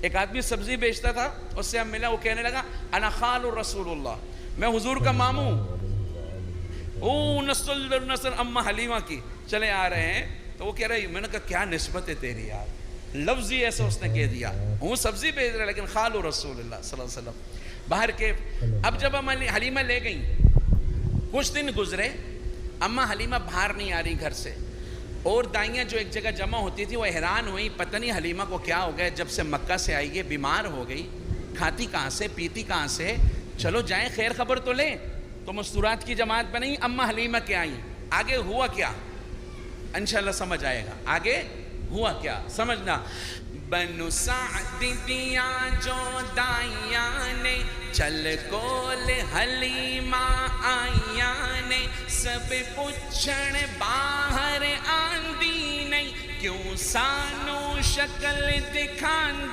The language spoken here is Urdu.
ایک آدمی سبزی بیچتا تھا، اس سے ہم ملا، وہ کہنے لگا انا خال رسول اللہ، میں حضور کا ماموں، نسل اماں حلیمہ کی، چلے آ رہے ہیں تو وہ کہہ رہے، میں نے کہا کیا نسبت ہے تیری یار، لفظ ہی ایسا اس نے کہہ دیا، ہوں سبزی بیچ رہا لیکن خال رسول اللہ صلی اللہ علیہ وسلم۔ باہر کے اب جب ہم حلیمہ لے گئیں، کچھ دن گزرے، اماں حلیمہ باہر نہیں آ رہی گھر سے، اور دائیاں جو ایک جگہ جمع ہوتی تھی وہ حیران ہوئی، پتہ نہیں حلیمہ کو کیا ہو گیا، جب سے مکہ سے آئی ہے بیمار ہو گئی، کھاتی کہاں سے پیتی کہاں سے، چلو جائیں خیر خبر تو لیں۔ تو مستورات کی جماعت بنائی، اماں حلیمہ کے آئیں، آگے ہوا کیا انشاءاللہ سمجھ آئے گا، آگے ہوا کیا سمجھنا۔ بنو سعد دیا جو دائیاں نے، چل کول حلیمہ آئیاں نے، سب پچھڑ باہر آندی نہیں، کیوں سانو شکل دکھان